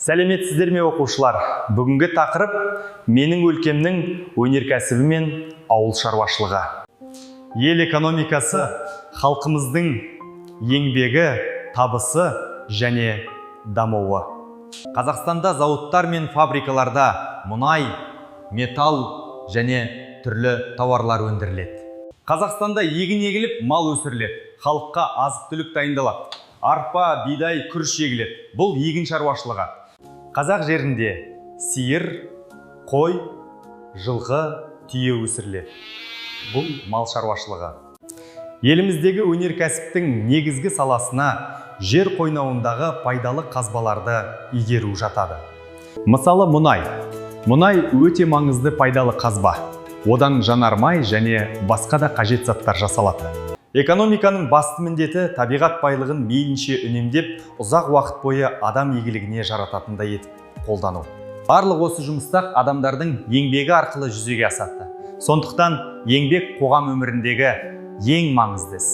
Сәлеметсіздер ме оқушылар? Бүгінгі тақырып менің өлкемнің өнеркәсібі мен ауыл шаруашылығы. Ел экономикасы халқымыздың еңбегі, табысы және дамуы. Қазақстанда зауыттар мен фабрикаларда мұнай, металл және түрлі тауарлар өндіріледі. Қазақстанда егін егіліп, мал өсіріледі. Халыққа азық-түлік дайындалады. Арпа, бидай, күріш егіледі. Бұл егін шаруашылығы. Қазақ жерінде сиыр, қой, жылқы, түйе өсіріледі. Бұл мал шаруашылығы. Еліміздегі өнеркәсіптің негізгі саласына жер қойнауындағы пайдалы қазбаларды игеру жатады. Мысалы, мұнай. Мұнай өте маңызды пайдалы қазба. Одан жанармай және басқа да қажет заттар жасалады. Экономиканың басты міндеті табиғат байлығын мейлінше үнемдеп, ұзақ уақыт бойы адам игілігіне жарататындай етіп қолдану. Барлық осы жұмыстар адамдардың еңбегі арқылы жүзеге асады. Сондықтан еңбек қоғам өміріндегі ең маңызды іс.